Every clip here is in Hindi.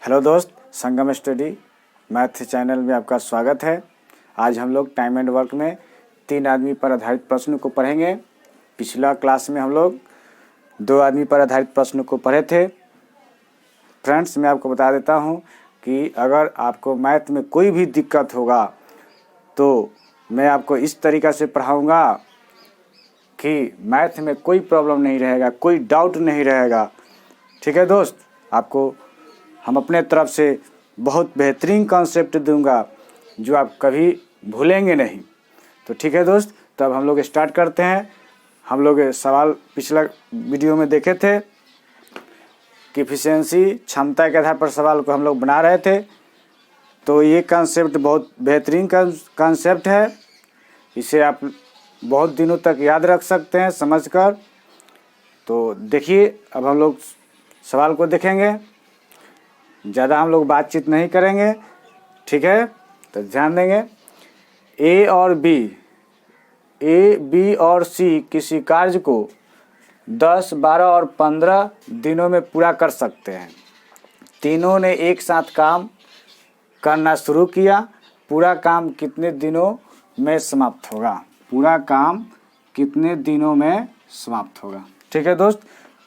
हेलो दोस्त, संगम स्टडी मैथ चैनल में आपका स्वागत है। आज हम लोग टाइम एंड वर्क में 3 आदमी पर आधारित प्रश्न को पढ़ेंगे। पिछला क्लास में हम लोग 2 आदमी पर आधारित प्रश्न को पढ़े थे। फ्रेंड्स, मैं आपको बता देता हूं कि अगर आपको मैथ में कोई भी दिक्कत होगा तो मैं आपको इस तरीक़ा से पढ़ाऊँगा कि मैथ में कोई प्रॉब्लम नहीं रहेगा, कोई डाउट नहीं रहेगा। ठीक है दोस्त, आपको हम अपने तरफ से बहुत बेहतरीन कॉन्सेप्ट दूंगा जो आप कभी भूलेंगे नहीं। तो ठीक है दोस्त, तब हम लोग स्टार्ट करते हैं। हम लोग सवाल पिछला वीडियो में देखे थे कि एफिशिएंसी क्षमता के आधार पर सवाल को हम लोग बना रहे थे। तो ये कॉन्सेप्ट बहुत बेहतरीन कॉन्सेप्ट है, इसे आप बहुत दिनों तक याद रख सकते हैं समझकर। तो देखिए, अब हम लोग सवाल को देखेंगे, ज़्यादा हम लोग बातचीत नहीं करेंगे। ठीक है, तो ध्यान देंगे। ए, बी और सी किसी कार्य को 10, 12 और 15 दिनों में पूरा कर सकते हैं। तीनों ने एक साथ काम करना शुरू किया। पूरा काम कितने दिनों में समाप्त होगा? पूरा काम कितने दिनों में समाप्त होगा? ठीक है दोस्त,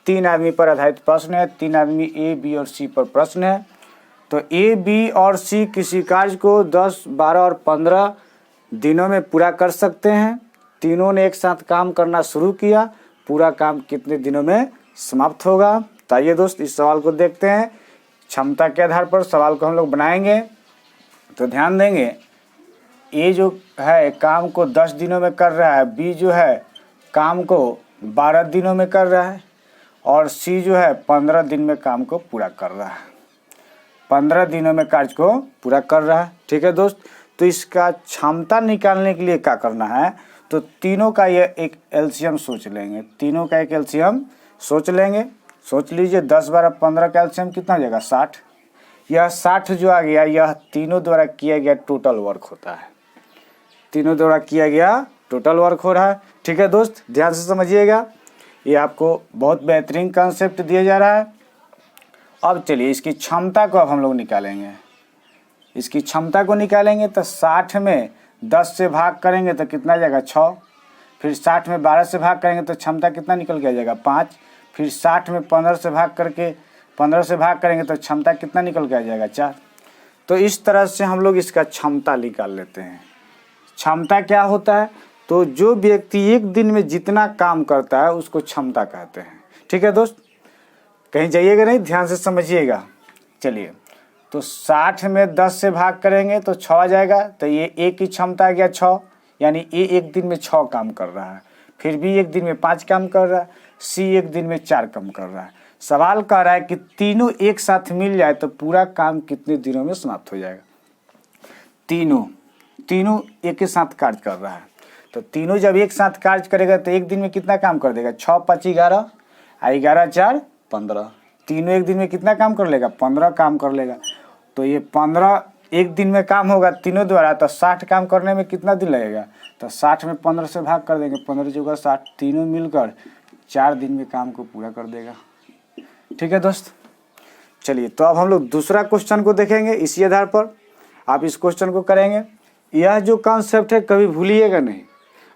3 आदमी पर आधारित प्रश्न है। 3 आदमी ए, बी और सी पर प्रश्न है। तो ए, बी और सी किसी कार्य को 10, 12 और 15 दिनों में पूरा कर सकते हैं। तीनों ने एक साथ काम करना शुरू किया। पूरा काम कितने दिनों में समाप्त होगा? तो आइए दोस्त, इस सवाल को देखते हैं। क्षमता के आधार पर सवाल को हम लोग बनाएंगे। तो ध्यान देंगे, ए जो है काम को 10 दिनों में कर रहा है, बी जो है काम को 12 दिनों में कर रहा है और सी जो है 15 दिन में काम को पूरा कर रहा है। 15 दिनों में कार्य को पूरा कर रहा है। ठीक है दोस्त, तो इसका क्षमता निकालने के लिए क्या करना है? तो तीनों का ये एक एलसीएम सोच लेंगे। तीनों का एक एलसीएम सोच लेंगे। सोच लीजिए, 10, 12, 15 का एलसीएम कितना हो जाएगा? 60। यह 60 जो आ गया, यह तीनों द्वारा किया गया टोटल वर्क होता है। तीनों द्वारा किया गया टोटल वर्क हो रहा है। ठीक है दोस्त, ध्यान से समझिएगा, ये आपको बहुत बेहतरीन कॉन्सेप्ट दिया जा रहा है। अब चलिए इसकी क्षमता को अब हम लोग निकालेंगे। इसकी क्षमता को निकालेंगे तो 60 में 10 से भाग करेंगे तो कितना जाएगा? 6। फिर 60 में 12 से भाग करेंगे तो क्षमता कितना निकल के आ जाएगा? 5। फिर 60 में 15 से भाग करेंगे तो क्षमता कितना निकल के आ जाएगा? 4। तो इस तरह से हम लोग इसका क्षमता निकाल लेते हैं। क्षमता क्या होता है? तो जो व्यक्ति एक दिन में जितना काम करता है उसको क्षमता कहते हैं। ठीक है दोस्त, कहीं जाइएगा नहीं, ध्यान से समझिएगा। चलिए, तो 60 में 10 से भाग करेंगे तो 6 आ जाएगा। तो ये ए की क्षमता आ गया 6, यानी ए एक दिन में 6 काम कर रहा है। फिर भी एक दिन में 5 काम कर रहा है। सी एक दिन में 4 काम कर रहा है। सवाल कह रहा है कि तीनों एक साथ मिल जाए तो पूरा काम कितने दिनों में समाप्त हो जाएगा? तीनों एक ही साथ कार्य कर रहा है। तो तीनों जब एक साथ कार्य करेगा तो एक दिन में कितना काम कर देगा? 6, 5, 11 और 11, 4, 15। तीनों एक दिन में कितना काम कर लेगा? 15 काम कर लेगा। तो ये 15 एक दिन में काम होगा तीनों द्वारा। तो 60 काम करने में कितना दिन लगेगा? तो 60 में 15 से भाग कर देंगे, 15 × 60। तीनों मिलकर 4 दिन में काम को पूरा कर देगा। ठीक है दोस्त, चलिए तो अब हम लोग दूसरा क्वेश्चन को देखेंगे। इसी आधार पर आप इस क्वेश्चन को करेंगे। यह जो कॉन्सेप्ट है कभी भूलिएगा नहीं,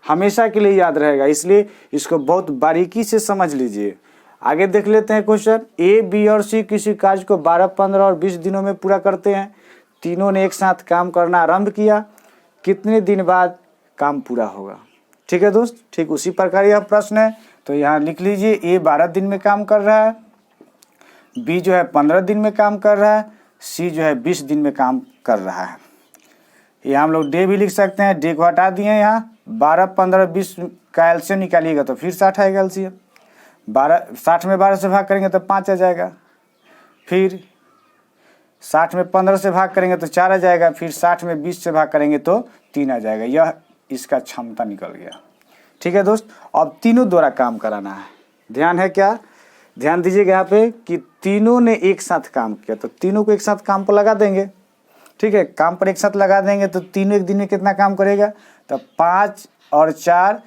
हमेशा के लिए याद रहेगा, इसलिए इसको बहुत बारीकी से समझ लीजिए। आगे देख लेते हैं क्वेश्चन। ए, बी और सी किसी कार्य को 12, 15 और 20 दिनों में पूरा करते हैं। तीनों ने एक साथ काम करना आरंभ किया। कितने दिन बाद काम पूरा होगा? ठीक है दोस्त, ठीक उसी प्रकार यह प्रश्न है। तो यहाँ लिख लीजिए, ए 12 दिन में काम कर रहा है, बी जो है 15 दिन में काम कर रहा है, सी जो है 20 दिन में काम कर रहा है। यहाँ हम लोग डे भी लिख सकते हैं। डे को हटा दिए, यहाँ 12, 15, 20 का एलसीएम निकालिएगा तो फिर 60 आएगा एलसीएम। 60 में 12 से भाग करेंगे तो 5 आ जाएगा। फिर 60 में 15 से भाग करेंगे तो 4 आ जाएगा। फिर 60 में 20 से भाग करेंगे तो 3 आ जाएगा। यह इसका क्षमता निकल गया। ठीक है दोस्त, अब तीनों द्वारा काम कराना है। ध्यान है क्या? ध्यान दीजिएगा यहाँ पे कि तीनों ने एक साथ काम किया, तो तीनों को एक साथ काम पर लगा देंगे। ठीक है, काम पर एक साथ लगा देंगे तो तीनों एक दिन में कितना काम करेगा? तो 5 और 4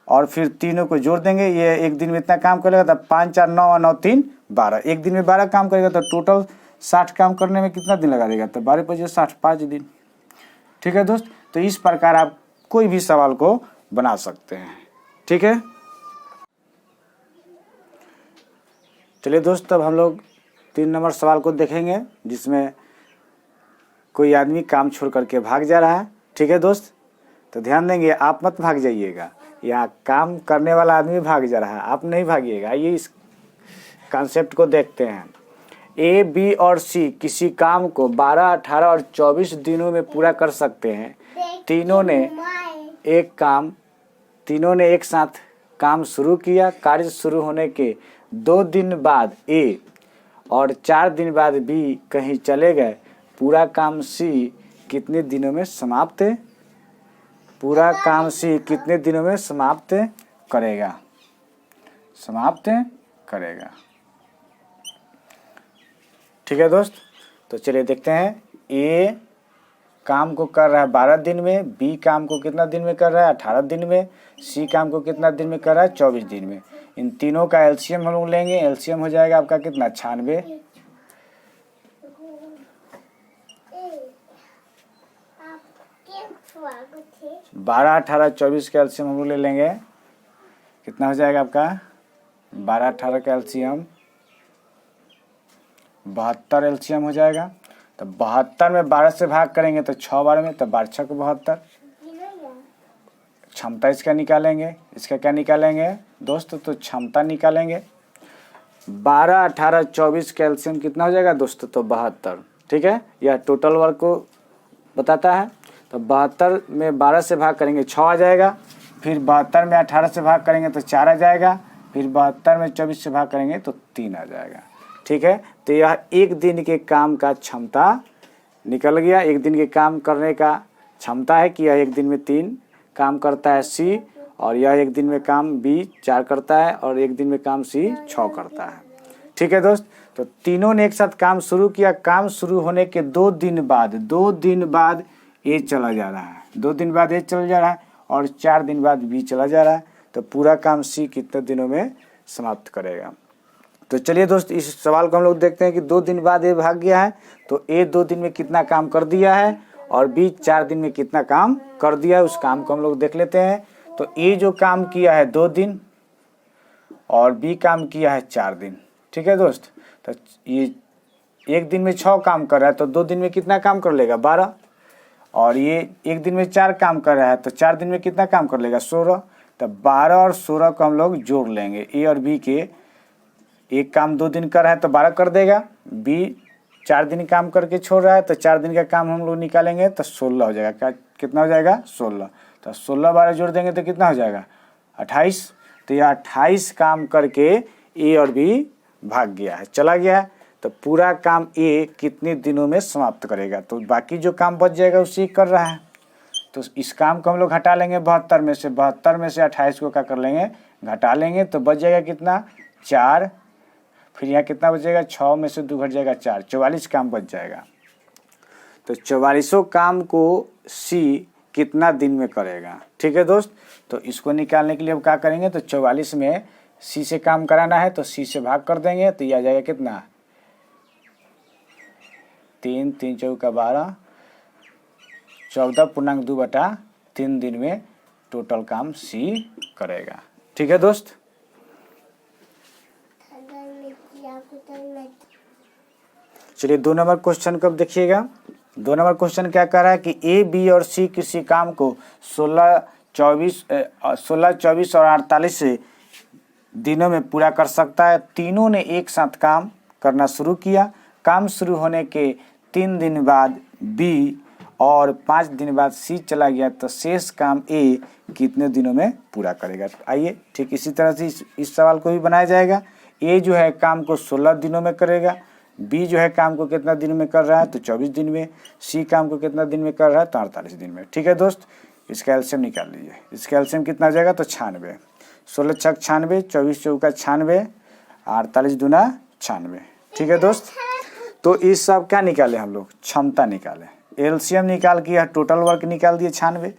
और फिर तीनों को जोड़ देंगे, ये एक दिन में इतना काम करेगा। तो 5, 4, 9 और 9, 3, 12। एक दिन में 12 काम करेगा तो टोटल 60 काम करने में कितना दिन लगा देगा, तो 12 × 60 5 दिन। ठीक है दोस्त, तो इस प्रकार आप कोई भी सवाल को बना सकते हैं। ठीक है, चलिए दोस्त, तब हम लोग 3 नंबर सवाल को देखेंगे, जिसमें कोई आदमी काम छोड़ करके भाग जा रहा है। ठीक है दोस्त, तो ध्यान देंगे, आप मत भाग जाइएगा, यहाँ काम करने वाला आदमी भाग जा रहा है, आप नहीं भागिएगा। आइए इस कॉन्सेप्ट को देखते हैं। ए, बी और सी किसी काम को 12, 18 और 24 दिनों में पूरा कर सकते हैं। तीनों ने एक साथ काम शुरू किया। कार्य शुरू होने के 2 दिन बाद ए और 4 दिन बाद बी कहीं चले गए। पूरा काम सी कितने दिनों में समाप्त करेगा? ठीक है दोस्त, तो चलिए देखते हैं। ए काम को कर रहा है 12 दिन में, बी काम को कितना दिन में कर रहा है 18 दिन में, सी काम को कितना दिन में कर रहा है 24 दिन में। इन तीनों का एलसीएम हम लोग लेंगे। एलसीएम हो जाएगा आपका कितना 96। 12, 18, 24 का एलसीएम हम लोग ले लेंगे, कितना हो जाएगा आपका 12, 18 का एलसीएम 72 एलसीएम हो जाएगा। तो 72 में 12 से भाग करेंगे तो 6 12 में, तो 12 6 को 72। क्षमता इसका निकालेंगे, इसका क्या निकालेंगे दोस्त, तो क्षमता निकालेंगे। 12, 18, 24 का एलसीएम कितना हो जाएगा दोस्तों, तो 72। ठीक है, यह टोटल वर्क को बताता है। तो 72 में 12 से भाग करेंगे 6 आ जाएगा, फिर 72 में 18 से भाग करेंगे तो 4 आ जाएगा, फिर 72 में 24 से भाग करेंगे तो 3 आ जाएगा। ठीक है, तो यह एक दिन के काम का क्षमता निकल गया। एक दिन के काम करने का क्षमता है कि यह एक दिन में 3 काम करता है सी, और यह एक दिन में काम बी 4 करता है, और एक दिन में काम सी 6 करता है। ठीक है दोस्त, तो तीनों ने एक साथ काम शुरू किया। काम शुरू होने के 2 दिन बाद ए चला जा रहा है, 2 दिन बाद ए चला जा रहा है, और 4 दिन बाद बी चला जा रहा है। तो पूरा काम सी कितने दिनों में समाप्त करेगा? तो चलिए दोस्त, इस सवाल को हम लोग देखते हैं कि 2 दिन बाद ए भाग गया है, तो ए 2 दिन में कितना काम कर दिया है, और बी 4 दिन में कितना काम कर दिया है, उस काम को हम लोग देख लेते हैं। तो ए जो काम किया है 2 दिन, और बी काम किया है 4 दिन। ठीक है दोस्त, तो ये एक दिन में 6 काम कर रहा है, तो 2 दिन में कितना काम कर लेगा 12, और ये एक दिन में 4 काम कर रहा है, तो 4 दिन में कितना काम कर लेगा 16। तो 12 और 16 को हम लोग जोड़ लेंगे। ए और बी के एक काम 2 दिन कर रहा है तो 12 कर देगा, बी 4 दिन काम करके छोड़ रहा है, तो 4 दिन का काम हम लोग निकालेंगे तो 16 हो जाएगा। कितना हो जाएगा 16। तो 16 12 जोड़ देंगे तो कितना हो जाएगा 28। तो यह 28 काम करके ए और बी भाग गया है, चला गया है। तो पूरा काम ए कितने दिनों में समाप्त करेगा? तो बाकी जो काम बच जाएगा उसी कर रहा है। तो इस काम को हम लोग हटा लेंगे 72 में से। 72 में से 28 को क्या कर लेंगे, घटा लेंगे, तो बच जाएगा कितना 4। फिर यहाँ कितना बचेगा 6 में से 2 घट जाएगा 4, 44 काम बच जाएगा। तो 44 काम को सी कितना दिन में करेगा? ठीक है दोस्त, तो इसको निकालने के लिए अब क्या करेंगे, तो 44 में सी से काम कराना है, तो सी से भाग कर देंगे, तो यह आ जाएगा कितना 3 3 चौका 12, 14.2/3 दिन में टोटल काम सी करेगा। ठीक है दोस्त, चलिए 2 नंबर क्वेश्चन को अब देखिएगा। 2 नंबर क्वेश्चन क्या कह रहा है कि ए, बी और सी किसी काम को 16, 24 और 48 दिनों में पूरा कर सकता है। तीनों ने एक साथ काम करना शुरू किया। काम शुरू होने के 3 दिन बाद बी और 5 दिन बाद सी चला गया, तो शेष काम ए कितने दिनों में पूरा करेगा? आइए ठीक इसी तरह से इस सवाल को भी बनाया जाएगा। ए जो है काम को 16 दिनों में करेगा, बी जो है काम को कितना दिन में कर रहा है, तो 24 दिन में, सी काम को कितना दिन में कर रहा है, तो 48 दिन में। ठीक है दोस्त, इसका एलसीएम निकाल लीजिए। इसका एलसीएम कितना आ जाएगा, तो 96। 16 छक 96, 24 चौका 96, 48 दूना 96। ठीक है दोस्त, तो इस सब क्या निकाले हम लोग, क्षमता निकाले। एलसीएम निकाल के यह टोटल वर्क निकाल दिए 96।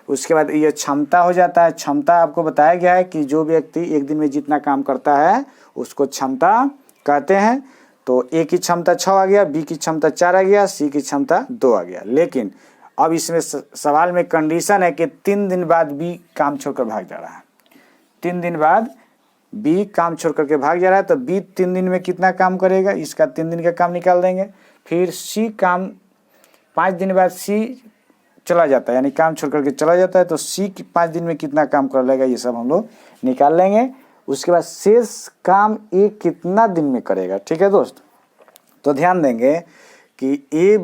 उसके बाद ये क्षमता हो जाता है। क्षमता आपको बताया गया है कि जो व्यक्ति एक दिन में जितना काम करता है उसको क्षमता कहते हैं। तो ए की क्षमता 6 आ गया, बी की क्षमता 4 आ गया, सी की क्षमता 2 आ गया। लेकिन अब इसमें सवाल में कंडीशन है कि 3 दिन बाद बी काम छोड़कर भाग जा रहा है। 3 दिन बाद बी काम छोड़ करके भाग जा रहा है, तो बी 3 दिन में कितना काम करेगा, इसका 3 दिन का काम निकाल देंगे। फिर सी काम 5 दिन बाद सी चला जाता है, यानी काम छोड़ करके चला जाता है, तो सी 5 दिन में कितना काम कर लेगा, ये सब हम लोग निकाल लेंगे। उसके बाद शेष काम ए कितना दिन में करेगा। ठीक है दोस्त, तो ध्यान देंगे कि ए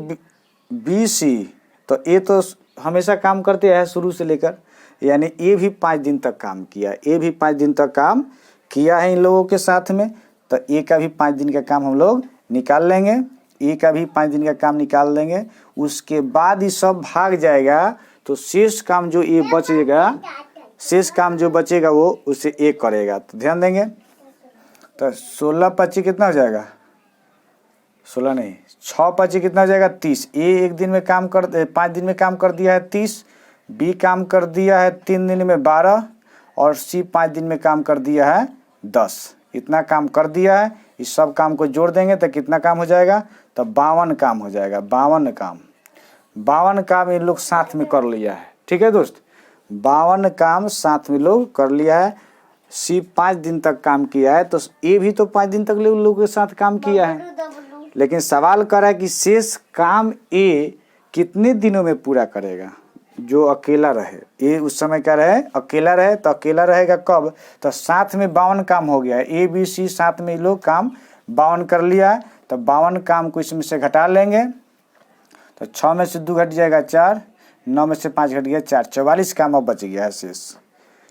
बी सी, तो ए तो हमेशा काम करते हैं शुरू से लेकर, यानी ए भी 5 दिन तक काम किया, ए भी 5 दिन तक काम किया है इन लोगों के साथ में, तो ए का भी 5 दिन का काम हम लोग निकाल लेंगे, ए का भी 5 दिन का काम निकाल देंगे। उसके बाद ये सब भाग जाएगा, तो शेष काम जो ए बचेगा, शेष काम जो बचेगा वो उसे ए करेगा। तो ध्यान देंगे, तो 16 25 कितना हो जाएगा, 16 नहीं 6 25 कितना हो जाएगा, 30। ए 1 दिन में काम कर 5 दिन में काम कर दिया है 30, बी काम कर दिया है 3 दिन में 12, और सी 5 दिन में काम कर दिया है 10। इतना काम कर दिया है, इस सब काम को जोड़ देंगे तो कितना काम हो जाएगा, तो 52 काम हो जाएगा। 52 काम इन लोग साथ में कर लिया है। ठीक है दोस्त, 52 काम साथ में लोग कर लिया है। सी 5 दिन तक काम किया है, तो ए भी तो 5 दिन तक लोगों के साथ काम किया है। लेकिन सवाल कर रहा है कि शेष काम ए कितने दिनों में पूरा करेगा, जो अकेला रहे। ए उस समय क्या रहे, अकेला रहे, तो अकेला रहेगा कब, तो साथ में 52 काम हो गया है। ए बी सी साथ में लोग काम 52 कर लिया है, तो 52 काम को इसमें से घटा लेंगे, तो 6 में से 2 घट जाएगा 4, 9 में से 5 घट गया 4, 44 काम अब बच गया है शेष।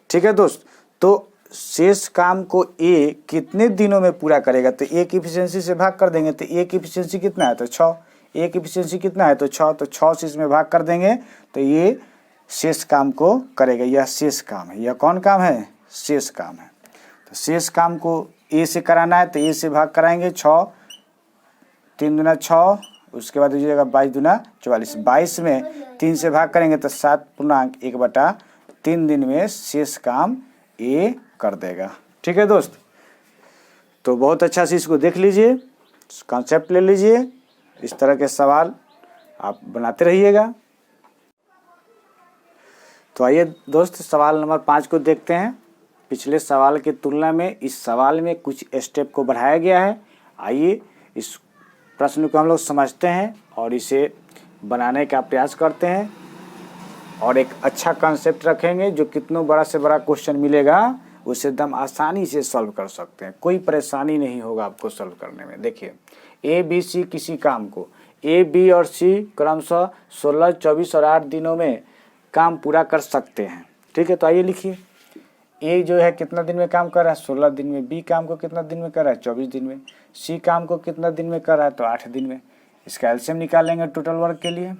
ठीक है दोस्त, तो शेष काम को ए कितने दिनों में पूरा करेगा, तो ए की एफिशिएंसी से भाग कर देंगे, तो ए की एफिशिएंसी कितना है, तो 6। ए की एफिशिएंसी कितना है, तो 6, तो 6 से इसमें भाग कर देंगे, तो ये शेष काम को करेगा। यह शेष काम है, यह कौन काम है, शेष काम है। तो शेष काम को ए से कराना है, तो ए से भाग कराएंगे, 6 3 दूना 6, उसके बाद हो जाएगा 22 दूना 44। 22 में 3 से भाग करेंगे तो 7/1/3 दिन में शेष काम ए कर देगा। ठीक है दोस्त, तो बहुत अच्छा से इसको देख लीजिए, कॉन्सेप्ट ले लीजिए, इस तरह के सवाल आप बनाते रहिएगा। तो आइए दोस्त सवाल नंबर 5 को देखते हैं। पिछले सवाल की तुलना में इस सवाल में कुछ स्टेप को बढ़ाया गया है। आइए इस प्रश्न को हम लोग समझते हैं और इसे बनाने का प्रयास करते हैं, और एक अच्छा कॉन्सेप्ट रखेंगे, जो कितना बड़ा से बड़ा क्वेश्चन मिलेगा उसे एकदम आसानी से सॉल्व कर सकते हैं, कोई परेशानी नहीं होगा आपको सॉल्व करने में। देखिए, ए बी सी किसी काम को ए बी और सी क्रमशः 16, 24 और 8 दिनों में काम पूरा कर सकते हैं। ठीक है, तो आइए लिखिए, ए जो है कितना दिन में काम कर रहा है, 16 दिन में, बी काम को कितना दिन में कर रहा है, 24 दिन में, सी काम को कितना दिन में कर रहा है, तो 8 दिन में। इसका एलसीएम निकालेंगे टोटल वर्क के लिए,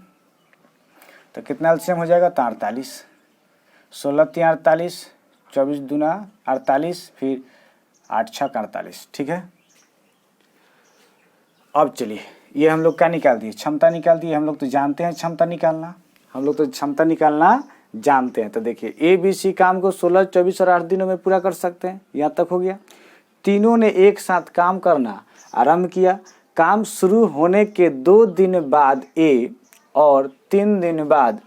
तो कितना एलसीएम हो जाएगा, तो 48। 16 3 48, 24 दूना 48, फिर 8 6 48। ठीक है, अब चलिए ये हम लोग क्या निकाल दिए, क्षमता निकाल दिए। हम लोग तो जानते हैं क्षमता निकालना, हम लोग तो क्षमता निकालना जानते हैं। तो देखिए, ए बी सी काम को 16, 24 और 8 दिनों में पूरा कर सकते हैं, यहाँ तक हो गया। तीनों ने एक साथ काम करना आरंभ किया। काम शुरू होने के 2 दिन बाद ए और 3 दिन बाद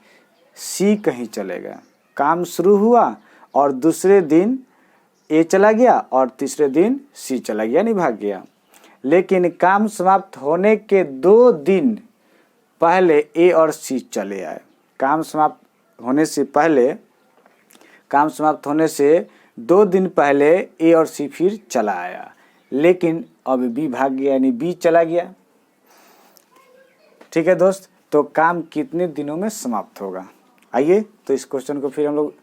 सी कहीं चलेगा। काम शुरू हुआ और दूसरे दिन ए चला गया और तीसरे दिन सी चला गया, नहीं भाग गया। लेकिन काम समाप्त होने के 2 दिन पहले ए और सी चले आए। काम समाप्त होने से 2 दिन पहले ए और सी फिर चला आया, लेकिन अब बी भाग गया, यानी बी चला गया। ठीक है दोस्त, तो काम कितने दिनों में समाप्त होगा। आइए तो इस क्वेश्चन को फिर हम लोग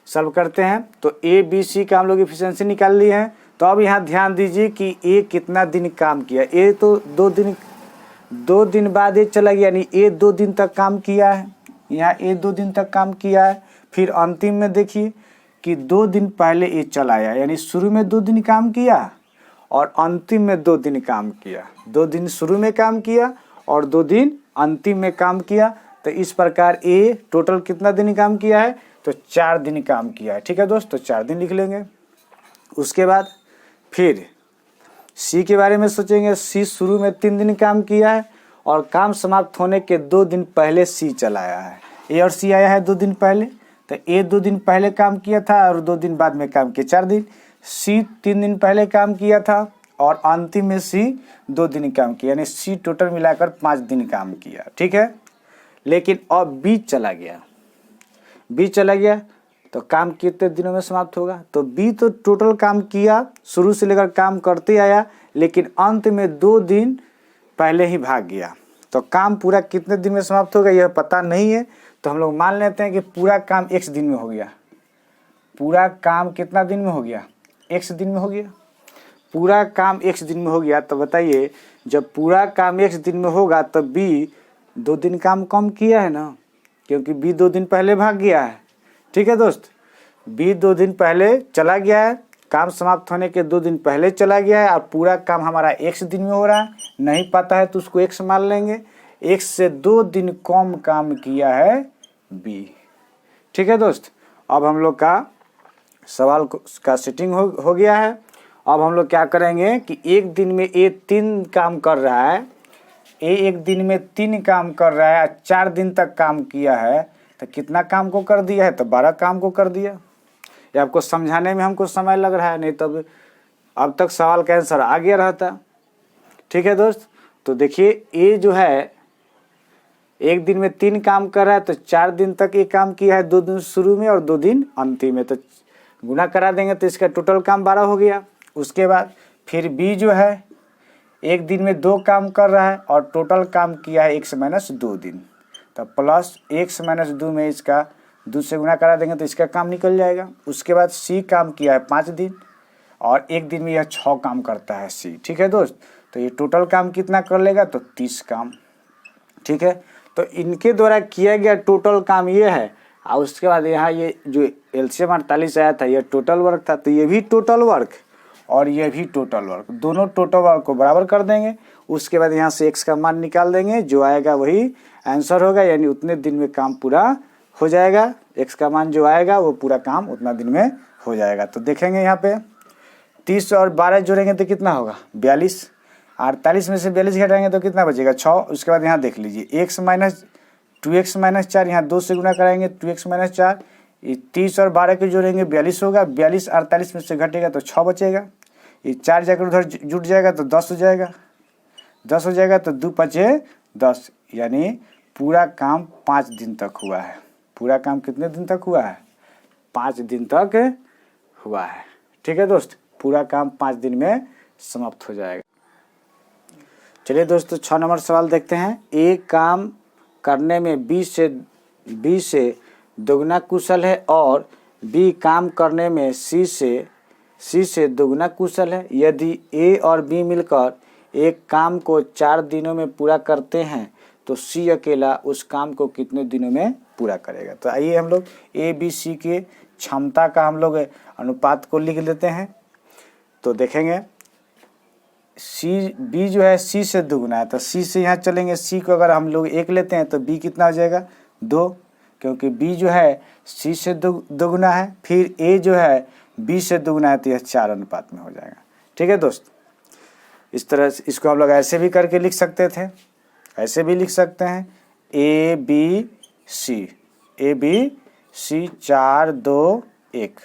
सॉल्व करते हैं। तो ए बी सी का हम लोग एफिशिएंसी निकाल ली है। तो अब यहाँ ध्यान दीजिए कि ए कितना दिन काम किया। ए तो 2 दिन बाद ए चला गया, यानी ए 2 दिन तक काम किया है। यहाँ ए 2 दिन तक काम किया है। फिर अंतिम में देखिए कि 2 दिन पहले ए चला आया, यानी शुरू में 2 दिन काम किया और अंतिम में 2 दिन काम किया। 2 दिन शुरू में काम किया और 2 दिन अंतिम में काम किया। तो इस प्रकार ए टोटल कितना दिन काम किया है, तो 4 दिन काम किया है। ठीक है दोस्त, तो 4 दिन लिख लेंगे। उसके बाद फिर सी के बारे में सोचेंगे, सी शुरू में 3 दिन काम किया है और काम समाप्त होने के 2 दिन पहले सी चला आया है। ए और सी आया है 2 दिन पहले, तो ए 2 दिन पहले काम किया था और 2 दिन बाद में काम किया, 4 दिन। सी 3 दिन पहले काम किया था और अंतिम में सी 2 दिन काम किया, यानी सी टोटल मिलाकर 5 दिन काम किया, ठीक है। लेकिन अब बी चला गया, बी चला गया तो काम कितने दिनों में समाप्त होगा? तो बी तो टोटल काम किया, शुरू से लेकर काम करते आया, लेकिन अंत में 2 दिन पहले ही भाग गया, तो काम पूरा कितने दिन में समाप्त होगा यह पता नहीं है। तो हम लोग मान लेते हैं कि पूरा काम x दिन में हो गया। पूरा काम कितना दिन में हो गया? x दिन में हो गया। पूरा काम x दिन में हो गया, तो बताइए जब पूरा काम x दिन में होगा तो b 2 दिन काम कम किया है ना, क्योंकि b 2 दिन पहले भाग गया है, ठीक है दोस्त। b 2 दिन पहले चला गया है, काम समाप्त होने के 2 दिन पहले चला गया है और पूरा काम हमारा x दिन में हो रहा है, नहीं पता है तो उसको x मान लेंगे। x से 2 दिन कम काम किया है b, ठीक है दोस्त। अब हम लोग का सवाल का सेटिंग हो गया है। अब हम लोग क्या करेंगे कि एक दिन में a 3 काम कर रहा है, a एक दिन में 3 काम कर रहा है, 4 दिन तक काम किया है, तो कितना काम को कर दिया है? तो 12 काम को कर दिया। ये आपको समझाने में हमको समय लग रहा है, नहीं तो अब तक सवाल का आंसर आ गया रहता, ठीक है दोस्त। तो देखिए ए जो है एक दिन में 3 काम कर रहा है, तो 4 दिन तक ये काम किया है, 2 दिन शुरू में और 2 दिन अंतिम में, तो गुना करा देंगे तो इसका टोटल काम 12 हो गया। उसके बाद फिर बी जो है एक दिन में 2 काम कर रहा है और टोटल काम किया है x - 2 दिन, तो प्लस x - 2 में इसका 2 से गुना करा देंगे तो इसका काम निकल जाएगा। उसके बाद सी काम किया है 5 दिन और एक दिन में यह 6 काम करता है सी, ठीक है दोस्त। तो ये टोटल काम कितना कर लेगा? तो 30 काम, ठीक है। तो इनके द्वारा किया गया टोटल काम ये है। और उसके बाद यहाँ ये जो LCM 48 आया था, यह टोटल वर्क था, तो ये भी टोटल वर्क और ये भी टोटल वर्क, दोनों टोटल वर्क को बराबर कर देंगे। उसके बाद यहाँ से x का मान निकाल देंगे, जो आएगा वही आंसर होगा, यानी उतने दिन में काम पूरा हो जाएगा। x का मान जो आएगा वो पूरा काम उतना दिन में हो जाएगा। तो देखेंगे यहाँ पे 30 और 12 जोड़ेंगे तो कितना होगा? 42। 48 में से 42 घटाएंगे तो कितना बचेगा? 6। उसके बाद यहाँ देख लीजिए x - 2x - 4, यहाँ 2 से गुना कराएंगे 2x - 4, 30 और 12 के जोड़ेंगे 42 होगा। 42 48 में से घटेगा तो 6 बचेगा, ये 4 जाकर उधर जुट जाएगा तो 10 हो जाएगा, 10 हो जाएगा तो 2 पचे 10, यानी पूरा काम 5 दिन तक हुआ है। पूरा काम कितने दिन तक हुआ है? 5 दिन तक हुआ है, ठीक है दोस्त। पूरा काम 5 दिन में समाप्त हो जाएगा। चलिए दोस्तों 6 नंबर सवाल देखते हैं। ए काम करने में बी से दोगुना कुशल है और बी काम करने में सी से दोगुना कुशल है। यदि ए और बी मिलकर एक काम को 4 दिनों में पूरा करते हैं तो सी अकेला उस काम को कितने दिनों में पूरा करेगा? तो आइए हम लोग ए बी सी के क्षमता का हम लोग अनुपात को लिख लेते हैं। तो देखेंगे सी बी जो है सी से दुगुना है, तो सी से यहाँ चलेंगे, सी को अगर हम लोग 1 लेते हैं तो बी कितना हो जाएगा? 2, क्योंकि बी जो है सी से दोगुना है। फिर ए जो है बी से दोगुना है, तो यह 4 अनुपात में हो जाएगा, ठीक है दोस्त। इस तरह से इसको हम लोग ऐसे भी करके लिख सकते थे, ऐसे भी लिख सकते हैं ए बी सी 4 2 1,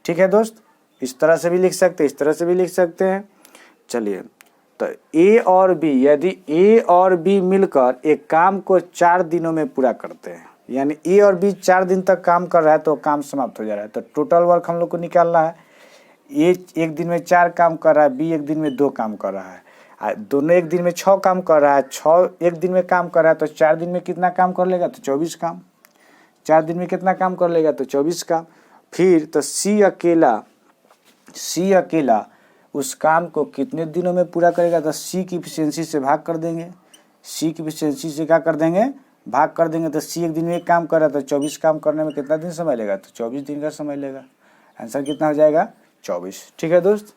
ठीक है दोस्त। इस तरह से भी लिख सकते हैं, इस तरह से भी लिख सकते हैं। चलिए तो ए और बी, यदि ए और बी मिलकर एक काम को 4 दिनों में पूरा करते हैं, यानी ए और बी 4 दिन तक काम कर रहा है तो काम समाप्त हो जा रहा है। तो टोटल वर्क हम लोग को निकालना है। ए एक दिन में 4 काम कर रहा है, बी एक दिन में 2 काम कर रहा है, दोनों एक दिन में 6 काम कर रहा है, 6 एक दिन में काम कर रहा है, तो 4 दिन में कितना काम कर लेगा? तो 24 काम। 4 दिन में कितना काम कर लेगा? तो 24 काम। फिर तो सी अकेला उस काम को कितने दिनों में पूरा करेगा? तो सी की इफिशियंसी से भाग कर देंगे, सी की इफिशियंसी से क्या कर देंगे? भाग कर देंगे। तो सी एक दिन में 1 काम कर रहा था, 24 काम करने में कितना दिन समय लेगा? तो 24 दिन का समय लेगा। आंसर कितना हो जाएगा? 24, ठीक है दोस्त।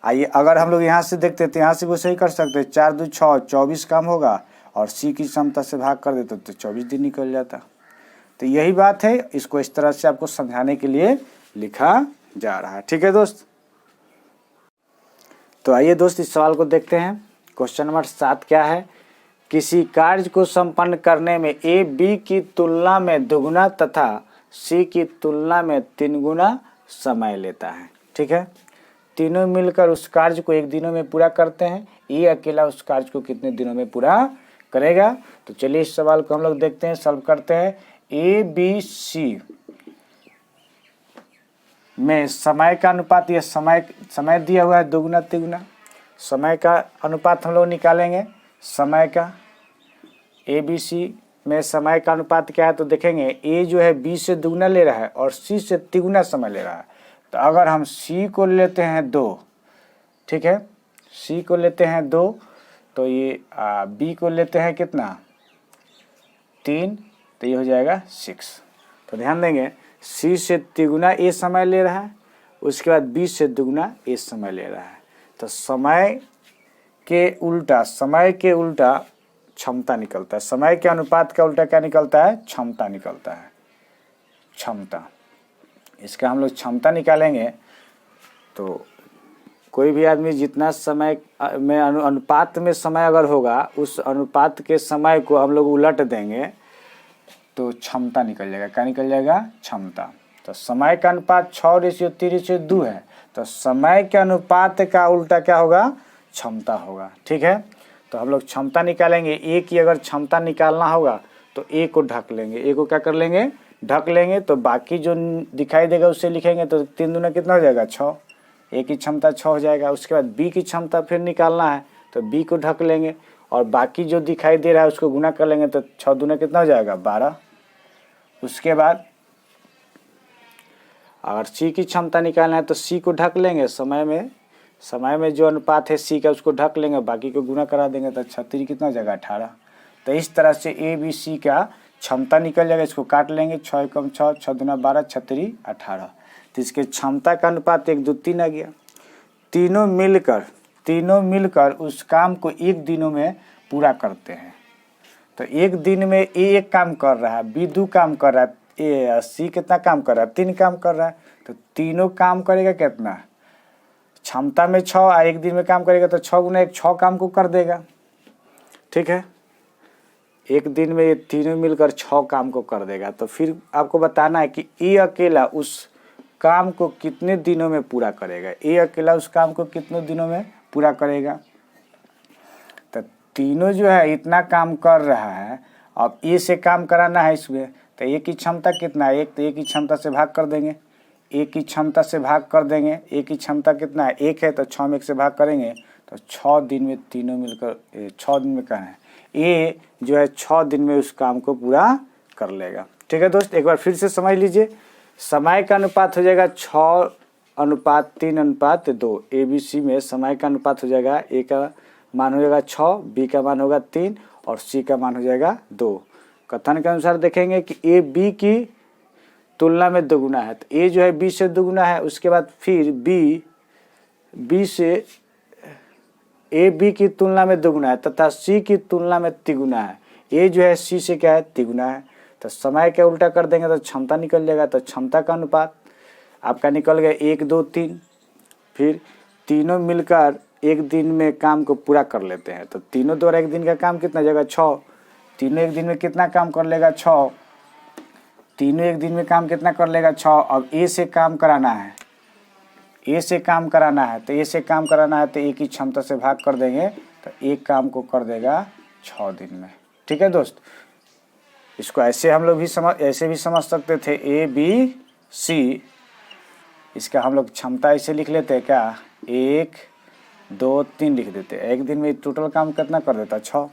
आइए अगर हम लोग यहाँ से देखते तो यहाँ से वो सही कर सकते हैं, 4 2 6 24 काम होगा और सी की क्षमता से भाग कर देते तो 24 दिन निकल जाता। तो यही बात है, इसको इस तरह से आपको समझाने के लिए लिखा जा रहा है, ठीक है दोस्त। तो आइए दोस्त इस सवाल को देखते हैं। क्वेश्चन नंबर 7 क्या है? किसी कार्य को संपन्न करने में ए बी की तुलना में दुगुना तथा सी की तुलना में 3 गुना समय लेता है। ठीक है, तीनों मिलकर उस कार्य को 1 दिनों में पूरा करते हैं। ए अकेला उस कार्य को कितने दिनों में पूरा करेगा? तो चलिए इस सवाल को हम लोग देखते हैं, सॉल्व करते हैं। ए बी सी में समय का अनुपात, ये समय दिया हुआ है दुगुना तिगुना। समय का अनुपात हम लोग निकालेंगे। समय का ए बी सी में समय का अनुपात क्या है? तो देखेंगे ए जो है बी से दुगुना ले रहा है और सी से तिगुना समय ले रहा है। तो अगर हम सी को लेते हैं 2, ठीक है, सी को लेते हैं 2, तो ये बी को लेते हैं कितना? 3, तो ये हो जाएगा 6। तो ध्यान देंगे सी से तिगुना ए समय ले रहा है, उसके बाद बी से दुगुना ए समय ले रहा है। तो समय के उल्टा क्षमता निकलता है। समय के अनुपात का उल्टा क्या निकलता है? क्षमता निकलता है, क्षमता। इसका हम लोग क्षमता निकालेंगे तो कोई भी आदमी जितना समय में अनुपात में समय अगर होगा, उस अनुपात के समय को हम लोग उलट देंगे तो क्षमता निकल जाएगा। क्या निकल जाएगा? क्षमता। तो समय का अनुपात 6:3:2 है, तो समय के अनुपात का उल्टा क्या होगा? क्षमता होगा। ठीक है, तो हम लोग क्षमता निकालेंगे। ए की अगर क्षमता निकालना होगा तो ए को ढक लेंगे। ए को क्या कर लेंगे? ढक लेंगे। तो बाकी जो दिखाई देगा उससे लिखेंगे, तो 3 दूना कितना हो जाएगा? 6। ए की क्षमता 6 हो जाएगा। उसके बाद बी की क्षमता फिर निकालना है, तो बी को ढक लेंगे और बाकी जो दिखाई दे रहा है उसको गुना कर लेंगे, तो 6 दूना कितना हो जाएगा? 12। उसके बाद अगर सी की क्षमता निकालना है तो सी को ढक लेंगे। समय में जो अनुपात है सी का उसको ढक लेंगे, बाकी को गुना करा देंगे, तो 36 कितना हो जाएगा? 18। तो इस तरह से ए बी सी का क्षमता निकल जाएगा। इसको काट लेंगे, 6 एकम 6, 6 दूना 12, 36 18। तो इसके क्षमता का अनुपात 1 2 3 आ गया। तीनों मिलकर उस काम को 1 दिनों में पूरा करते हैं। तो 1 दिन में ए 1 काम कर रहा है, बी 2 काम कर रहा है, ए सी कितना काम कर रहा है? 3 काम कर रहा है। तो तीनों काम करेगा कितना? क्षमता में 6, 1 दिन में काम करेगा तो 6 गुना 1 6 काम को कर देगा। ठीक है, 1 दिन में ये तीनों मिलकर 6 काम को कर देगा। तो फिर आपको बताना है कि ए अकेला उस काम को कितने दिनों में पूरा करेगा। ए अकेला उस काम को कितने दिनों में पूरा करेगा? तो तीनों जो है इतना काम कर रहा है, अब ए से काम कराना है इसमें, तो ए की क्षमता कितना है? 1, तो ए की क्षमता से भाग कर देंगे। ए की क्षमता से भाग कर देंगे। ए की क्षमता कितना है? 1 है, तो 6 में 1 से भाग करेंगे तो 6 दिन में तीनों मिलकर 6 दिन में कहाँ है? ए जो है 6 दिन में उस काम को पूरा कर लेगा। ठीक है दोस्त, एक बार फिर से समझ लीजिए। समय का अनुपात हो जाएगा 6:3:2। ए बी सी में समय का अनुपात हो जाएगा, ए का मान हो जाएगा 6, बी का मान होगा 3 और सी का मान हो जाएगा 2। कथन के अनुसार देखेंगे कि ए बी की तुलना में दोगुना है, तो ए जो है बी से दोगुना है। उसके बाद फिर बी से ए बी की तुलना में दोगुना है तथा सी की तुलना में तिगुना है। ए जो है सी से क्या है? तिगुना है। तो समय के उल्टा कर देंगे तो क्षमता निकल जाएगा। तो क्षमता का अनुपात आपका निकल गया 1 2 3। फिर तीनों मिलकर 1 दिन में काम को पूरा कर लेते हैं। तो तीनों द्वारा 1 दिन का काम कितना जाएगा? 6। तीनों 1 दिन में कितना काम कर लेगा? 6। तीनों 1 दिन में काम कितना कर लेगा? 6। अब ए से काम कराना है, तो ए से काम कराना है तो ए की क्षमता से भाग कर देंगे, तो एक काम को कर देगा 6 दिन में। ठीक है दोस्त, इसको ऐसे हम लोग भी समझ सकते थे। ए बी सी, इसका हम लोग क्षमता ऐसे लिख लेते हैं क्या? 1 2 3 लिख देते। 1 दिन में टोटल काम कितना कर देता? 6।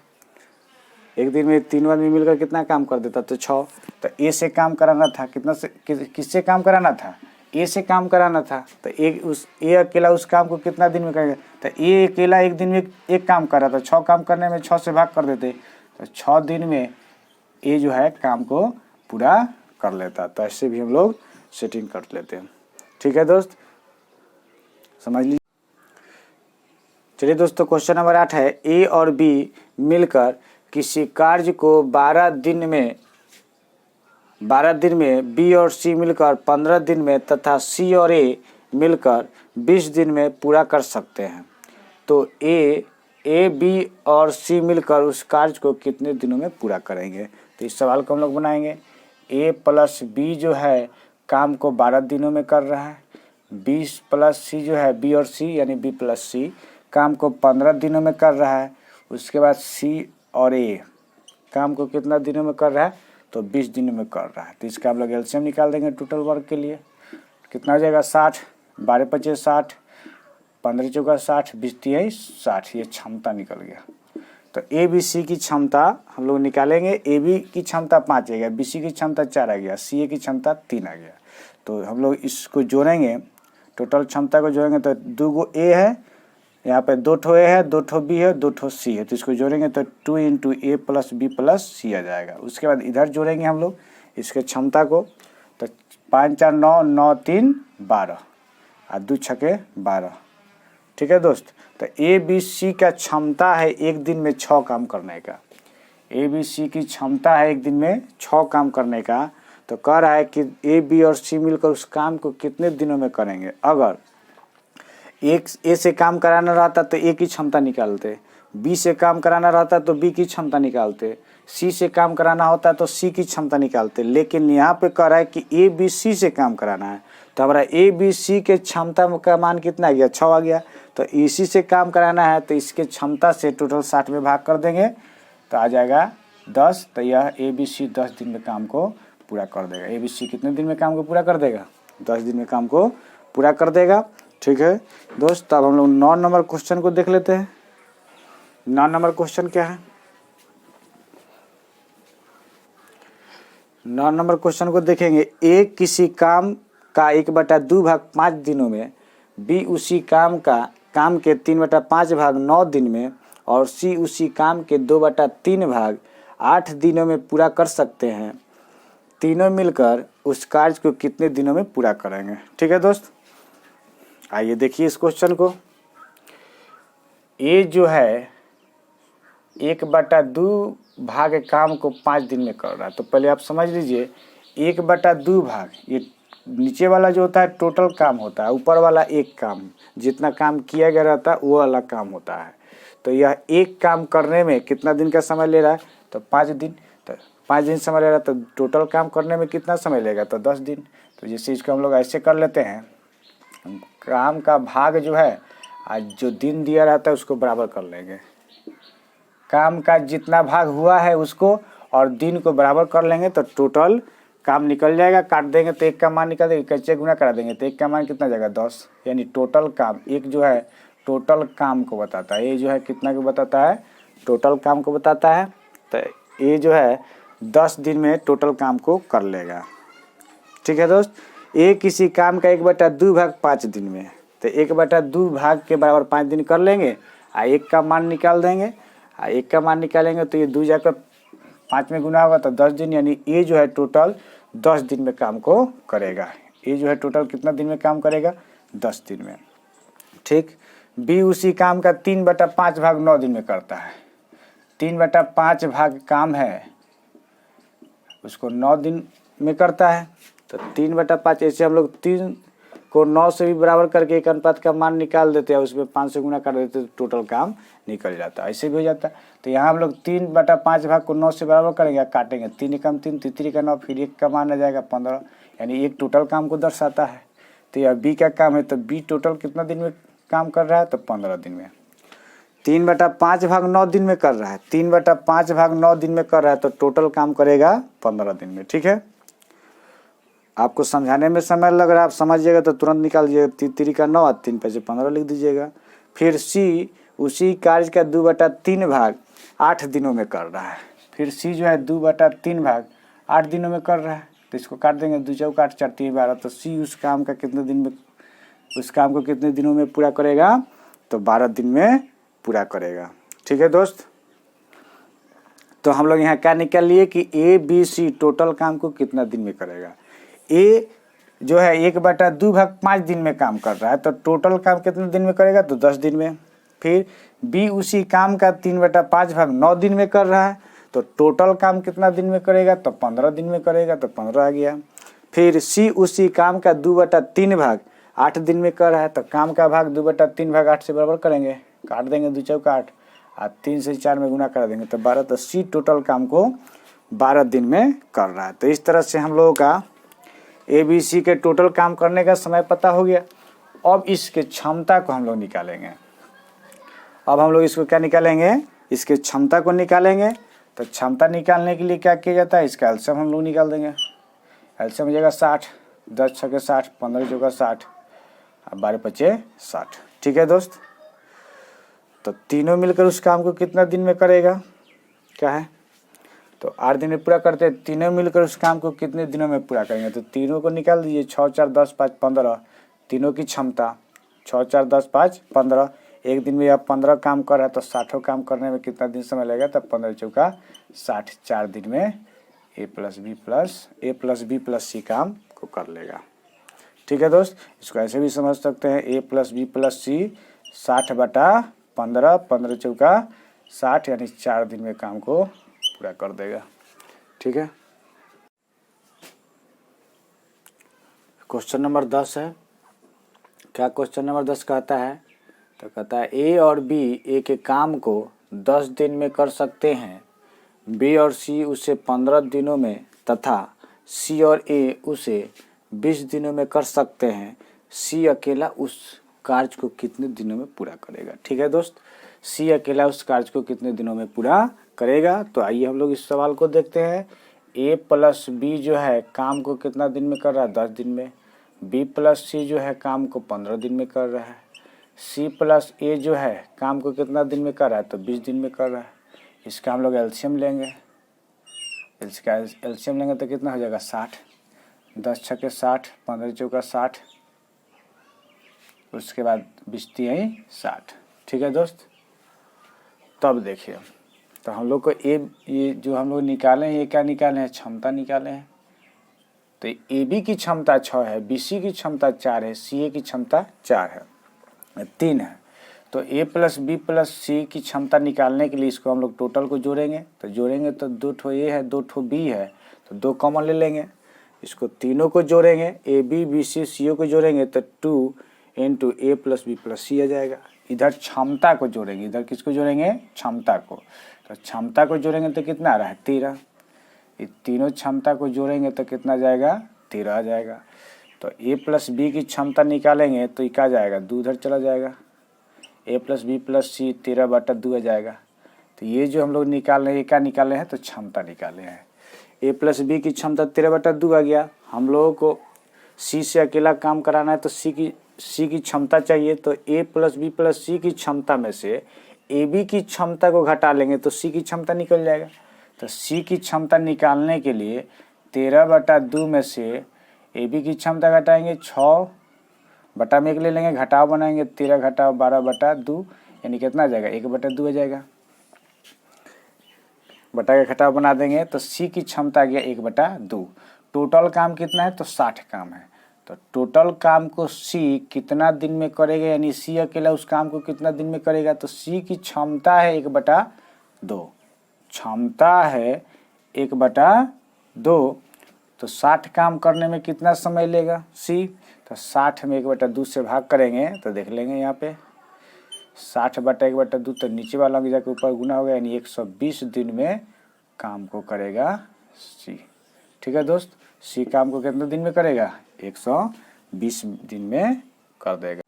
1 दिन में तीनों आदमी मिलकर कितना काम कर देता? तो 6। तो ए से काम कराना था, किससे काम कराना था? ए से काम कराना था। तो ए अकेला उस काम को कितना दिन में करेगा? तो ए अकेला 1 दिन में 1 काम कर रहा था, 6 काम करने में 6 से भाग कर देते, तो 6 दिन में ए जो है काम को पूरा कर लेता। तो ऐसे भी हम लोग सेटिंग कर लेते हैं। ठीक है दोस्त, समझ लीजिए। चलिए दोस्तों, क्वेश्चन नंबर 8 है, ए और बी मिलकर किसी कार्य को 12 दिन में बी और सी मिलकर 15 दिन में तथा सी और ए मिलकर 20 दिन में पूरा कर सकते हैं। तो ए बी और सी मिलकर उस कार्य को कितने दिनों में पूरा करेंगे। तो इस सवाल को हम लोग बनाएंगे। ए प्लस बी जो है काम को 12 दिनों में कर रहा है, बी प्लस सी जो है बी और सी यानी बी प्लस सी काम को 15 दिनों में कर रहा है। उसके बाद सी और ए काम को कितना दिनों में कर रहा है, तो 20 दिनों में कर रहा है। तो इसका हम लोग एलसीएम निकाल देंगे टोटल वर्क के लिए। कितना हो जाएगा 60, 12 पचे 60, 15 चौका 60, 20 तिहाई 60, ये क्षमता निकल गया। तो ए बी सी की क्षमता हम लोग निकालेंगे। ए बी की क्षमता 5 आ गया, बी सी की क्षमता 4 आ गया, सी ए की क्षमता 3 आ गया। तो हम लोग इसको जोड़ेंगे, टोटल क्षमता को जोड़ेंगे तो 2 गो ए है, यहाँ पे 2 ठो ए है, 2 ठो बी है, 2 ठो सी है। तो इसको जोड़ेंगे तो 2 इंटू ए प्लस बी प्लस सी आ जाएगा। उसके बाद इधर जोड़ेंगे हम लोग इसके क्षमता को, तो 5 4 9, 9 3 12 और 2 छके 12। ठीक है दोस्त। तो ए बी सी का क्षमता है एक दिन में 6 काम करने का। ए बी सी की क्षमता है एक दिन में 6 काम करने का। तो कह रहा है कि ए बी और सी मिलकर उस काम को कितने दिनों में करेंगे। अगर एक ए से काम कराना रहता तो ए की क्षमता निकालते, बी से काम कराना रहता तो बी की क्षमता निकालते, सी से काम कराना होता तो सी की क्षमता निकालते। लेकिन यहाँ पे कह रहा है कि ए बी सी से काम कराना है, तो हमारा ए बी सी के क्षमता का मान कितना आ गया, 6 आ गया। तो इसी से काम कराना है तो इसके क्षमता से टोटल 60 में भाग कर देंगे तो आ जाएगा 10। तो यह ए बी सी 10 दिन में काम को पूरा कर देगा। ए बी सी कितने दिन में काम को पूरा कर देगा, 10 दिन में काम को पूरा कर देगा। ठीक है दोस्त। अब हम लोग 9 नंबर क्वेश्चन को देख लेते हैं। 9 नंबर क्वेश्चन क्या है। 9 नंबर क्वेश्चन को देखेंगे। ए किसी काम का 1/2 भाग 5 दिनों में, बी उसी काम के 3/5 भाग 9 दिन में और सी उसी काम के 2/3 भाग 8 दिनों में पूरा कर सकते हैं। तीनों मिलकर उस कार्य को कितने दिनों में पूरा करेंगे। ठीक है दोस्त। आइए देखिए इस क्वेश्चन को। ए जो है 1/2 भाग काम को 5 दिन में कर रहा है। तो पहले आप समझ लीजिए 1/2 भाग, ये नीचे वाला जो होता है टोटल काम होता है, ऊपर वाला एक काम, जितना काम किया गया रहता है वो वाला काम होता है। तो यह एक काम करने में कितना दिन का समय ले रहा है, तो 5 दिन। तो 5 दिन समय ले रहा है, तो टोटल काम करने में कितना समय लेगा, तो 10 दिन। तो जैसे इसको हम लोग ऐसे कर लेते हैं, काम का भाग जो है आज जो दिन दिया रहता है उसको बराबर कर लेंगे। काम का जितना भाग हुआ है उसको और दिन को बराबर कर लेंगे तो टोटल काम निकल जाएगा। काट देंगे तो एक का मान निकल देंगे, कैसे गुना करा देंगे तो एक का मान कितना जाएगा, 10। यानी टोटल काम, एक जो है टोटल काम को बताता है, ये जो है कितना को बताता है, टोटल काम को बताता है। तो ये जो है 10 दिन में टोटल काम को कर लेगा। ठीक है दोस्त। ए किसी काम का 1/2 भाग 5 दिन में, तो 1/2 भाग के बराबर 5 दिन कर लेंगे और एक का मान निकाल देंगे। और एक का मान निकालेंगे तो ये 2 जाकर 5 में गुना होगा तो 10 दिन, यानी ये जो है टोटल 10 दिन में काम को करेगा। ये जो है टोटल कितना दिन में काम करेगा, 10 दिन में। ठीक। बी उसी काम का 3/5 भाग 9 दिन में करता है। 3/5 भाग काम है उसको 9 दिन में करता है। तो 3/5 ऐसे हम लोग 3 को 9 से भी बराबर करके एक अनुपात का मान निकाल देते हैं, उसमें 5 से गुना कर देते तो टोटल काम निकल जाता है, ऐसे भी हो जाता है। तो यहाँ हम लोग 3/5 भाग को 9 से बराबर करेंगे, काटेंगे 3 एकम 3, 3 का 9, फिर एक का मान आ जाएगा 15, यानी एक टोटल काम को दर्शाता है। तो यह बी का काम है, तो बी टोटल कितना दिन में काम कर रहा है, तो 15 दिन में। 3/5 भाग 9 दिन में कर रहा है, 3/5 भाग 9 दिन में कर रहा है तो टोटल काम करेगा 15 दिन में। ठीक है। आपको समझाने में समय लग रहा है, आप समझिएगा तो तुरंत निकाल दीजिएगा। 3 का 9, 3 पैसे 15 लिख दीजिएगा। फिर सी उसी कार्य का 2/3 भाग 8 दिनों में कर रहा है। फिर सी जो है 2/3 भाग 8 दिनों में कर रहा है, तो इसको काट देंगे, 2 चौका 8, 4 3 12। तो सी उस काम का कितने दिन में, उस काम को कितने दिनों में पूरा करेगा, तो 12 दिन में पूरा करेगा। ठीक है दोस्त। तो हम लोग यहाँ क्या निकाल लिए कि ए बी सी टोटल काम को कितना दिन में करेगा। ए जो है 1/2 भाग 5 दिन में काम कर रहा है, तो टोटल काम कितने दिन में करेगा, तो 10 दिन में। फिर बी उसी काम का 3/5 भाग 9 दिन में कर रहा है, तो टोटल काम कितना दिन में करेगा, तो 15 दिन में करेगा, तो 15 आ गया। फिर सी उसी काम का 2/3 भाग 8 दिन में कर रहा है, तो काम का भाग 2/3 भाग 8 से बराबर करेंगे, काट देंगे 2 चौका 8 और 3 से 4 में गुना कर देंगे तो 12। तो सी टोटल काम को 12 दिन में कर रहा है। तो इस तरह से हम लोगों का ABC के टोटल काम करने का समय पता हो गया। अब इसके क्षमता को हम लोग निकालेंगे। अब हम लोग इसको क्या निकालेंगे, इसके क्षमता को निकालेंगे। तो क्षमता निकालने के लिए क्या किया जाता है, इसका एलसीएम हम लोग निकाल देंगे। एलसीएम हो जाएगा 60, 10 छके 60, 15 चौका 60 और 12 पचे 60। ठीक है दोस्त, तो तीनों मिलकर उस काम को कितना दिन में करेगा, क्या है, तो 8 दिन में पूरा करते हैं। तीनों मिलकर उस काम को कितने दिनों में पूरा करेंगे, तो तीनों को निकाल दीजिए। 6 4 10 5 15 तीनों की क्षमता 6 4 10 5 15। एक दिन में आप 15 काम कर रहा है तो 60 काम करने में कितना दिन समय लगेगा, तब 15 चौका 60, 4 दिन में A प्लस बी प्लस सी काम को कर लेगा। ठीक है दोस्त, इसको ऐसे भी समझ सकते हैं A प्लस बी प्लस सी 60/15, 15 चौका 60 यानी 4 दिन में काम को पूरा कर देगा। ठीक है, क्वेश्चन नंबर 10 है। क्या क्वेश्चन नंबर 10 कहता है, तो कहता है A और B A के काम को 10 दिन में कर सकते हैं, B और C उसे 15 दिनों में तथा C और A उसे 20 दिनों में कर सकते हैं। C अकेला उस कार्य को कितने दिनों में पूरा करेगा। ठीक है दोस्त, C अकेला उस कार्य को कितने दिनों में पूरा करेगा। तो आइए हम लोग इस सवाल को देखते हैं। A प्लस B जो है काम को कितना दिन में कर रहा है, 10 दिन में। B प्लस C जो है काम को 15 दिन में कर रहा है। C प्लस A जो है काम को कितना दिन में कर रहा है, तो 20 दिन में कर रहा है। इसका हम लोग एलसीएम लेंगे। इसका एलसीएम लेंगे तो कितना हो जाएगा 60, 10 छके 60, 15 चौका 60, उसके बाद 20 तिहाई 60। ठीक है दोस्त, तब देखिए, तो हम लोग को ये जो हम लोग निकाले हैं, ये क्या निकाले हैं, क्षमता निकाले हैं। तो AB की क्षमता 6 है, BC की क्षमता 4 है, CA की क्षमता 4 है, 3 है। तो A plus B plus C की क्षमता निकालने के लिए इसको हम लोग टोटल को जोड़ेंगे। तो जोड़ेंगे तो 2 ठो A है, 2 ठो B है, तो 2 कॉमन ले लेंगे। इसको तीनों को जोड़ेंगे, AB BC CO को जोड़ेंगे तो 2 into A plus B plus C आ जाएगा। इधर क्षमता को जोड़ेंगे, इधर किसको जोड़ेंगे, क्षमता को। तो क्षमता को जोड़ेंगे तो कितना आ रहा है 13। ये तीनों क्षमता को जोड़ेंगे तो कितना जाएगा, 13 आ जाएगा। तो A प्लस B की क्षमता निकालेंगे तो ये क्या जाएगा, 2 उधर चला जाएगा। A प्लस बी प्लस सी 13/2 आ जाएगा। तो ये जो हम लोग निकाल रहे हैं, ये क्या निकाले हैं, तो क्षमता निकाले हैं। A प्लस बी की क्षमता 13/2 आ गया। हम लोगों को C से अकेला काम कराना है तो C की क्षमता चाहिए। तो A प्लस बी प्लस सी की क्षमता में से AB की क्षमता को घटा लेंगे तो C की क्षमता निकल जाएगा। तो C की क्षमता निकालने के लिए 13/2 में से AB की क्षमता घटाएंगे, 6 बटा में 1 ले लेंगे, घटाव बनाएंगे, 13 घटाव 12/2 यानी कितना आ जाएगा, 1/2 आ जाएगा। बटा का घटाव बना देंगे तो C की क्षमता आ गया 1/2। टोटल काम कितना है, तो 60 काम है। तो टोटल काम को C कितना दिन में करेगा, यानी C अकेला उस काम को कितना दिन में करेगा। तो C की क्षमता है 1/2, क्षमता है 1/2। तो 60 काम करने में कितना समय लेगा C, तो 60 में 1/2 से भाग करेंगे तो देख लेंगे यहाँ पे 60/1/2 तो नीचे वाला जाकर ऊपर गुना होगा, यानी 120 दिन में काम को करेगा C। ठीक है दोस्त, C काम को कितने दिन में करेगा, 120 दिन में कर देगा।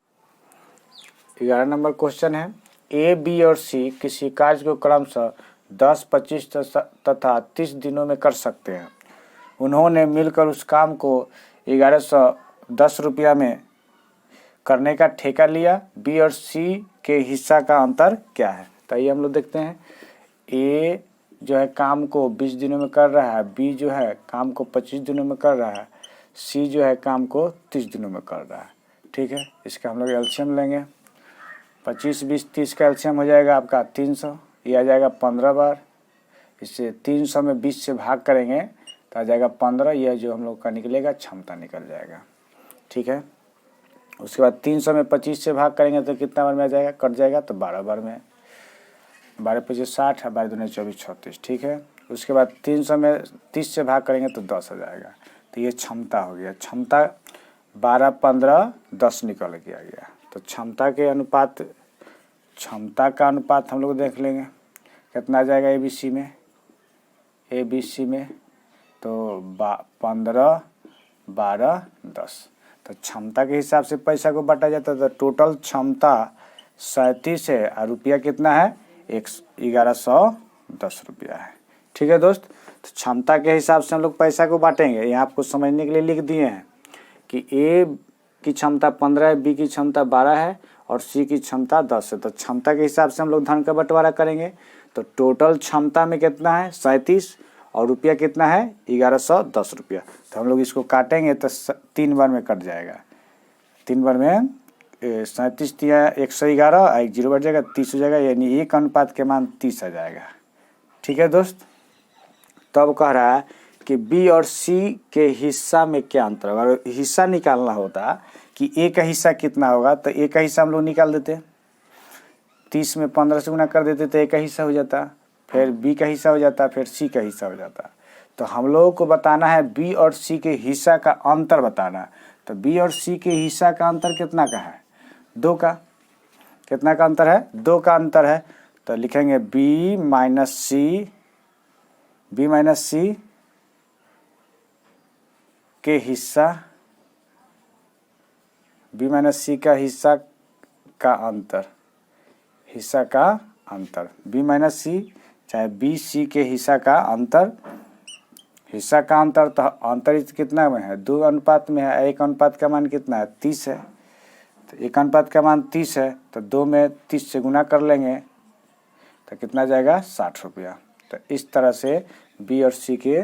11 नंबर क्वेश्चन है, A, B और C किसी कार्य को क्रमशः 10, 25 तथा 30 दिनों में कर सकते हैं। उन्होंने मिलकर उस काम को 1110 रुपया में करने का ठेका लिया। B और C के हिस्सा का अंतर क्या है। तो ये हम लोग देखते हैं, A जो है काम को 20 दिनों में कर रहा है, B जो है काम को 25 दिनों में कर रहा है, C जो है काम को 30 दिनों में कर रहा है। ठीक है, इसका हम लोग एलसीएम लेंगे। 25, 20, 30 का एलसीएम हो जाएगा आपका 300, ये आ जाएगा 15 बार। इससे 300 में 20 से भाग करेंगे तो आ जाएगा 15, यह जो हम लोग का निकलेगा क्षमता निकल जाएगा। ठीक है, उसके बाद 300 में 25 से भाग करेंगे तो कितना बार में आ जाएगा, कट जाएगा तो 12 बार में, 12 25 60, 12 दूनी 24 36। ठीक है, उसके बाद 300 में 30 से भाग करेंगे तो 10 आ जाएगा। तो ये क्षमता हो गया। क्षमता 12, 15, 10 निकल के आ गया। तो क्षमता के अनुपात क्षमता का अनुपात हम लोग देख लेंगे कितना आ जाएगा ABC में तो 15, 12, 10। तो क्षमता के हिसाब से पैसा को बांटा जाता है। तो टोटल क्षमता 37 है और रुपया कितना है 1110 रुपया है। ठीक है दोस्त, तो क्षमता के हिसाब से हम लोग पैसा को बांटेंगे। यहाँ आपको समझने के लिए लिख दिए हैं कि A की क्षमता 15 है, B की क्षमता 12 है और C की क्षमता 10 है। तो क्षमता के हिसाब से हम लोग धन का बंटवारा करेंगे। तो टोटल क्षमता में कितना है 37 और रुपया कितना है 1110 रुपया। तो हम लोग इसको काटेंगे तो 3 बार में कट जाएगा। 3 बार में 37 दिया 111 और 1 0 बढ़ जाएगा 30 हो जाएगा, यानी 1 अनुपात के मान 30 आ जाएगा। ठीक है दोस्त, तब कह रहा है कि B और C के हिस्सा में क्या अंतर। अगर हिस्सा निकालना होता कि A का हिस्सा कितना होगा तो A का हिस्सा हम लोग निकाल देते, 30 में 15 से गुना कर देते तो A का हिस्सा हो जाता, फिर B का हिस्सा हो जाता, फिर C का हिस्सा हो जाता। तो हम लोगों को बताना है B और C के हिस्सा का अंतर बताना। तो B और C के हिस्सा का अंतर कितना का है 2 का। कितना का अंतर है 2 का अंतर है। तो लिखेंगे B माइनस C के हिस्सा, B माइनस C का हिस्सा का अंतर, हिस्सा का अंतर B माइनस C चाहे B C के हिस्सा का अंतर, हिस्सा का अंतर। तो अंतर कितना में है 2 अनुपात में है। 1 अनुपात का मान कितना है 30 है। तो 1 अनुपात का मान 30 है तो 2 में 30 से गुना कर लेंगे तो कितना जाएगा 60 रुपया। तो इस तरह से B और C के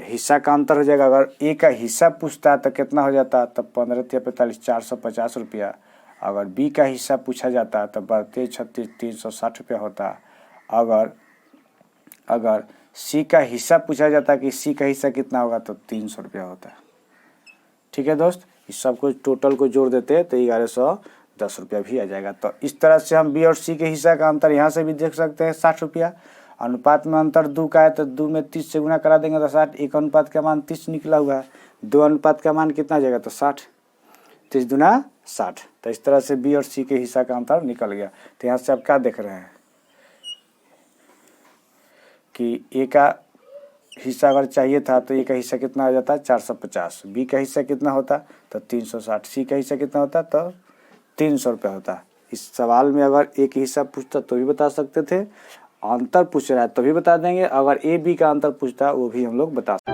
हिस्सा का अंतर हो जाएगा। अगर A का हिस्सा पूछता तो कितना हो जाता तब 15 × 45 450 रुपया। अगर B का हिस्सा पूछा जाता तो 32 36 360 रुपया होता। अगर C का हिस्सा पूछा जाता कि C का हिस्सा कितना होगा तो 300 रुपया होता। ठीक है दोस्त, इस सब को टोटल को जोड़ देते तो 1110 रुपया भी आ जाएगा। तो इस तरह से हम B और C के हिस्सा का अंतर यहाँ से भी देख सकते हैं 60 रुपया। अनुपात में अंतर 2 का है तो 2 में 30 से गुना करा देंगे तो 60। 1 अनुपात का मान 30 निकला हुआ है, 2 अनुपात का मान कितना जाएगा तो 60, 30 दूना 60। तो इस तरह से B और C के हिस्सा का अंतर निकल गया। तो यहाँ से आप क्या देख रहे हैं कि A का हिस्सा अगर चाहिए था तो A का हिस्सा कितना आ जाता है 450, B का हिस्सा कितना होता तो 360, C का हिस्सा कितना होता तो 300 रुपया होता। इस सवाल में अगर एक हिस्सा पूछता तो भी बता सकते थे, अंतर पूछ रहा है तो भी बता देंगे। अगर A B का अंतर पूछता वो भी हम लोग बता सकते।